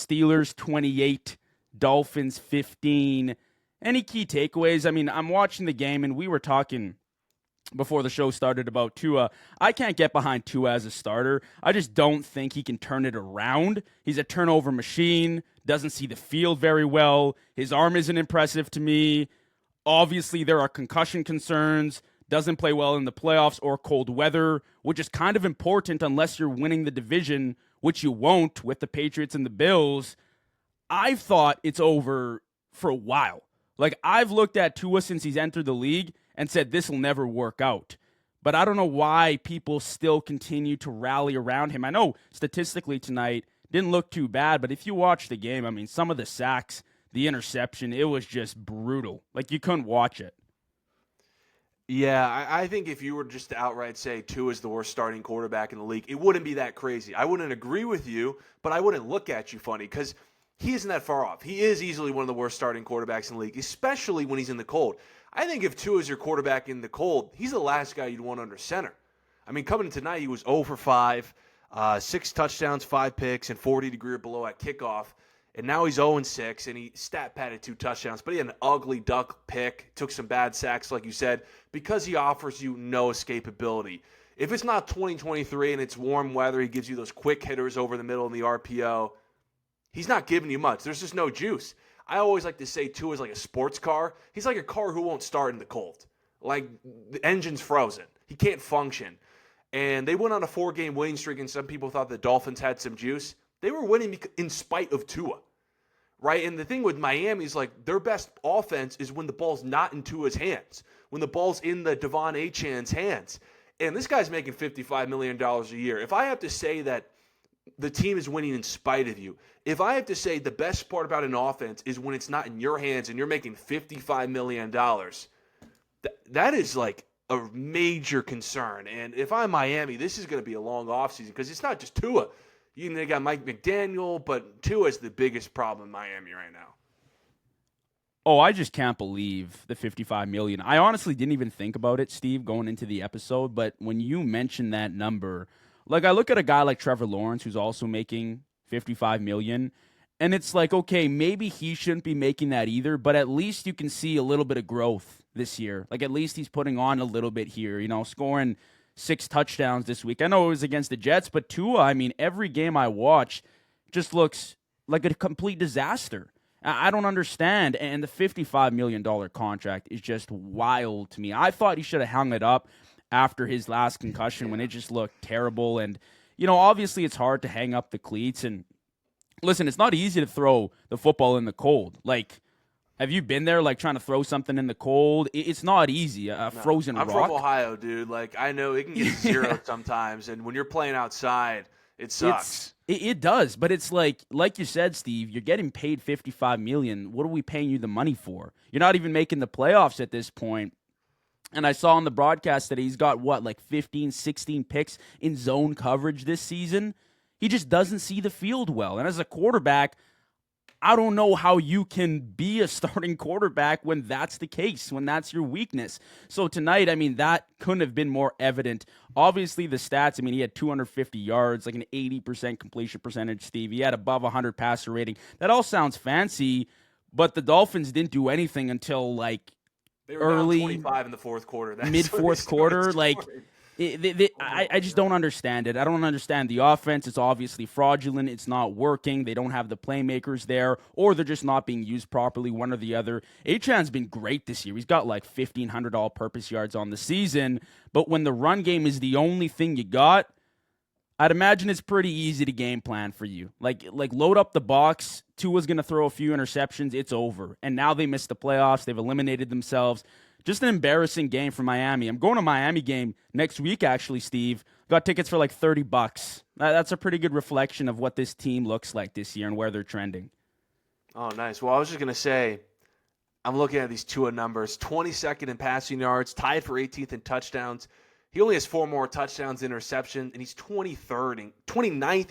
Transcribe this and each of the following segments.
Steelers 28, Dolphins 15. Any key takeaways? I mean, I'm watching the game, and we were talking before the show started about Tua. I can't get behind Tua as a starter. I just don't think he can turn it around. He's a turnover machine, doesn't see the field very well. His arm isn't impressive to me. Obviously, there are concussion concerns. Doesn't play well in the playoffs or cold weather, which is kind of important unless you're winning the division, which you won't with the Patriots and the Bills. I've thought it's over for a while. Like, I've looked at Tua since he's entered the league and said this will never work out. But I don't know why people still continue to rally around him. I know statistically tonight didn't look too bad, but if you watch the game, I mean, some of the sacks, the interception, it was just brutal. Like, you couldn't watch it. Yeah, I think if you were just to outright say Tua is the worst starting quarterback in the league, it wouldn't be that crazy. I wouldn't agree with you, but I wouldn't look at you funny because he isn't that far off. He is easily one of the worst starting quarterbacks in the league, especially when he's in the cold. I think if Tua is your quarterback in the cold, he's the last guy you'd want under center. I mean, coming in tonight, he was 0 for 5, 6 touchdowns, 5 picks, and 40-degree or below at kickoff. And now he's 0-6, and he stat-padded 2 touchdowns. But he had an ugly duck pick, took some bad sacks, like you said, because he offers you no escapability. If it's not 2023 and it's warm weather, he gives you those quick hitters over the middle in the RPO. He's not giving you much. There's just no juice. I always like to say Tua is like a sports car. He's like a car who won't start in the cold. Like, the engine's frozen. He can't function. And they went on a 4-game winning streak, and some people thought the Dolphins had some juice. They were winning in spite of Tua, right? And the thing with Miami is, like, their best offense is when the ball's not in Tua's hands, when the ball's in the Devon Achane's hands. And this guy's making $55 million a year. If I have to say that the team is winning in spite of you, if I have to say the best part about an offense is when it's not in your hands and you're making $55 million, that is, like, a major concern. And if I'm Miami, this is going to be a long offseason because it's not just Tua. They got Mike McDaniel, but Tua is the biggest problem in Miami right now. Oh, I just can't believe the $55 million. I honestly didn't even think about it, Steve, going into the episode. But when you mentioned that number, like, I look at a guy like Trevor Lawrence, who's also making $55 million, and it's like, okay, maybe he shouldn't be making that either, but at least you can see a little bit of growth this year. Like, at least he's putting on a little bit here, scoring 6 touchdowns this week. I know it was against the Jets, but Tua, I mean, every game I watch just looks like a complete disaster. I don't understand, and the $55 million contract is just wild to me. I thought he should have hung it up after his last concussion when it just looked terrible, and, obviously it's hard to hang up the cleats, and listen, it's not easy to throw the football in the cold. Like, have you been there, like, trying to throw something in the cold? It's not easy. Frozen rock. I'm from Ohio, dude. Like, I know it can get 0 sometimes, and when you're playing outside, it sucks. It does, but it's like you said, Steve, you're getting paid $55 million. What are we paying you the money for? You're not even making the playoffs at this point. And I saw on the broadcast that he's got, 15, 16 picks in zone coverage this season? He just doesn't see the field well. And as a quarterback, I don't know how you can be a starting quarterback when that's the case, when that's your weakness. So tonight, I mean, that couldn't have been more evident. Obviously, the stats, I mean, he had 250 yards, like an 80% completion percentage, Steve. He had above 100 passer rating. That all sounds fancy, but the Dolphins didn't do anything until, like, they were early, down 25 in the fourth quarter. Mid-fourth quarter. Like, I just don't understand it. I don't understand the offense. It's obviously fraudulent. It's not working. They don't have the playmakers there, or they're just not being used properly, one or the other. Achan's been great this year. He's got like 1,500 all-purpose yards on the season, but when the run game is the only thing you got, I'd imagine it's pretty easy to game plan for you. Like load up the box. Tua's going to throw a few interceptions. It's over. And now they missed the playoffs. They've eliminated themselves. Just an embarrassing game for Miami. I'm going to Miami game next week, actually, Steve. Got tickets for like $30. That's a pretty good reflection of what this team looks like this year and where they're trending. Oh, nice. Well, I was just going to say, I'm looking at these Tua numbers. 22nd in passing yards, tied for 18th in touchdowns. He only has 4 more touchdowns than interception, and he's 29th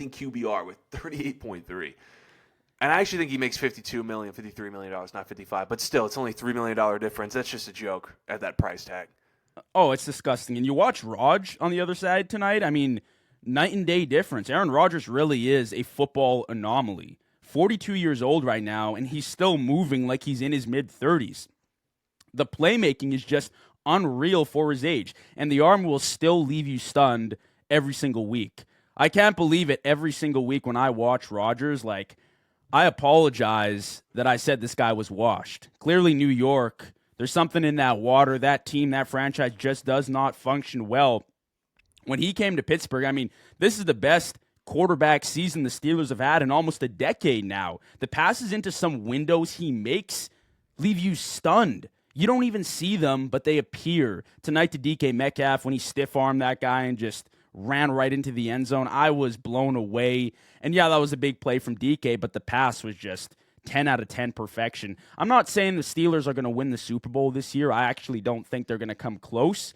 in QBR with 38.3. And I actually think he makes $53 million, not 55. But still, it's only $3 million difference. That's just a joke at that price tag. Oh, it's disgusting. And you watch Raj on the other side tonight. I mean, night and day difference. Aaron Rodgers really is a football anomaly. 42 years old right now, and he's still moving like he's in his mid-30s. The playmaking is just unreal for his age, and the arm will still leave you stunned every single week. I can't believe it every single week when I watch Rodgers. Like, I apologize that I said this guy was washed. Clearly, New York, there's something in that water. That team, that franchise just does not function well. When he came to Pittsburgh, I mean, this is the best quarterback season the Steelers have had in almost a decade now. The passes into some windows he makes leave you stunned. You don't even see them, but they appear. Tonight to DK Metcalf when he stiff-armed that guy and just ran right into the end zone, I was blown away. And yeah, that was a big play from DK, but the pass was just 10 out of 10 perfection. I'm not saying the Steelers are going to win the Super Bowl this year. I actually don't think they're going to come close.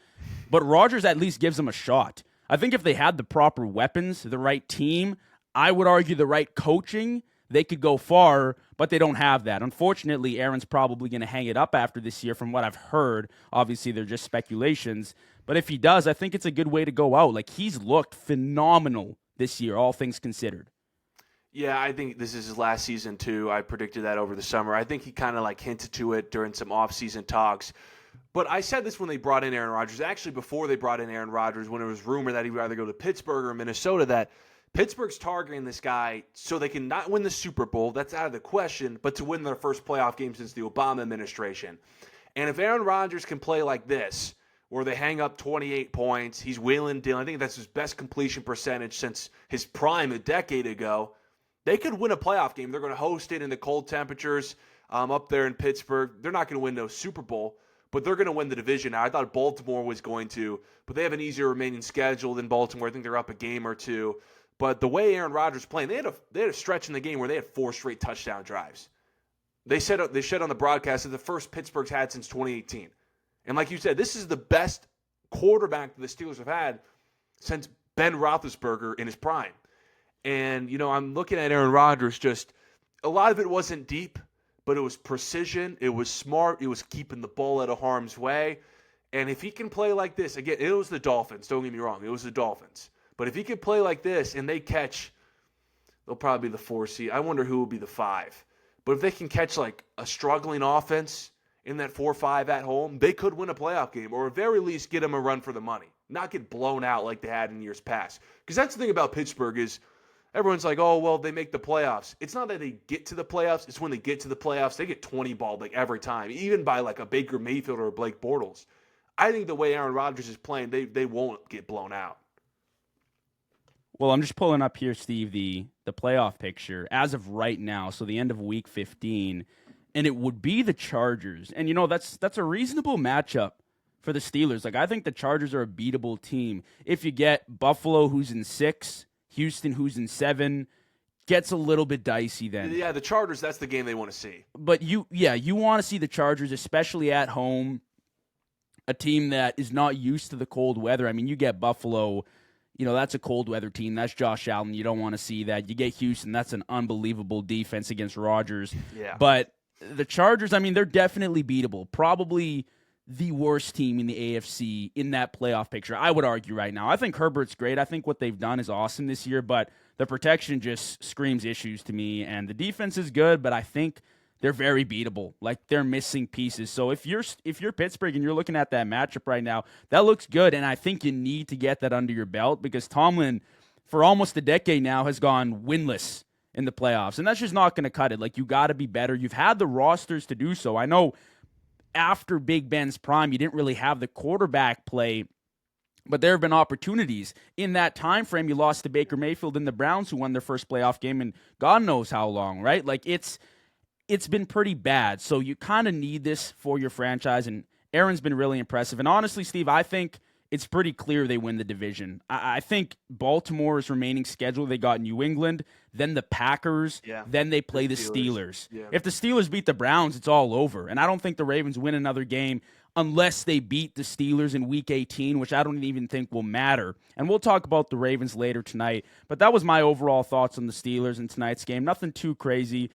But Rodgers at least gives them a shot. I think if they had the proper weapons, the right team, I would argue the right coaching, they could go far, but they don't have that. Unfortunately, Aaron's probably going to hang it up after this year from what I've heard. Obviously, they're just speculations. But if he does, I think it's a good way to go out. Like, he's looked phenomenal this year, all things considered. Yeah, I think this is his last season, too. I predicted that over the summer. I think he kind of like hinted to it during some off-season talks. But I said this when they brought in Aaron Rodgers. Actually, before they brought in Aaron Rodgers, when it was rumored that he would either go to Pittsburgh or Minnesota, that Pittsburgh's targeting this guy so they can not win the Super Bowl. That's out of the question, but to win their first playoff game since the Obama administration. And if Aaron Rodgers can play like this, where they hang up 28 points, he's wheeling dealing, I think that's his best completion percentage since his prime a decade ago, they could win a playoff game. They're going to host it in the cold temperatures up there in Pittsburgh. They're not going to win no Super Bowl, but they're going to win the division now. I thought Baltimore was going to, but they have an easier remaining schedule than Baltimore. I think they're up a game or two. But the way Aaron Rodgers playing, they had a stretch in the game where they had 4 straight touchdown drives. They said on the broadcast that the first Pittsburgh's had since 2018. And like you said, this is the best quarterback that the Steelers have had since Ben Roethlisberger in his prime. And, I'm looking at Aaron Rodgers, just a lot of it wasn't deep, but it was precision. It was smart. It was keeping the ball out of harm's way. And if he can play like this, again, it was the Dolphins. Don't get me wrong. It was the Dolphins. But if he could play like this and they catch, they'll probably be the 4 seed. I wonder who will be the 5. But if they can catch like a struggling offense in that 4-5 at home, they could win a playoff game, or at very least get them a run for the money, not get blown out like they had in years past. Because that's the thing about Pittsburgh is everyone's like, oh, well, they make the playoffs. It's not that they get to the playoffs. It's when they get to the playoffs, they get 20-balled like every time, even by like a Baker Mayfield or a Blake Bortles. I think the way Aaron Rodgers is playing, they won't get blown out. Well, I'm just pulling up here, Steve, the playoff picture as of right now, so the end of Week 15, and it would be the Chargers. And, that's a reasonable matchup for the Steelers. Like, I think the Chargers are a beatable team. If you get Buffalo, who's in 6, Houston, who's in 7, gets a little bit dicey then. Yeah, the Chargers, that's the game they want to see. But you want to see the Chargers, especially at home, a team that is not used to the cold weather. I mean, you get Buffalo, that's a cold weather team. That's Josh Allen. You don't want to see that. You get Houston. That's an unbelievable defense against Rodgers. Yeah. But the Chargers, I mean, they're definitely beatable. Probably the worst team in the AFC in that playoff picture, I would argue right now. I think Herbert's great. I think what they've done is awesome this year, but the protection just screams issues to me. And the defense is good, but I think they're very beatable. Like, they're missing pieces. So if you're Pittsburgh and you're looking at that matchup right now, that looks good, and I think you need to get that under your belt because Tomlin, for almost a decade now, has gone winless in the playoffs, and that's just not going to cut it. Like, you got to be better. You've had the rosters to do so. I know after Big Ben's prime, you didn't really have the quarterback play, but there have been opportunities. In that time frame, you lost to Baker Mayfield and the Browns, who won their first playoff game in God knows how long, right? Like, it's been pretty bad. So you kind of need this for your franchise, and Aaron's been really impressive. And honestly, Steve, I think it's pretty clear they win the division. I think Baltimore's remaining schedule, they got New England, then the Packers, then they play the Steelers. Yeah. If the Steelers beat the Browns, it's all over. And I don't think the Ravens win another game unless they beat the Steelers in Week 18, which I don't even think will matter. And we'll talk about the Ravens later tonight. But that was my overall thoughts on the Steelers in tonight's game. Nothing too crazy.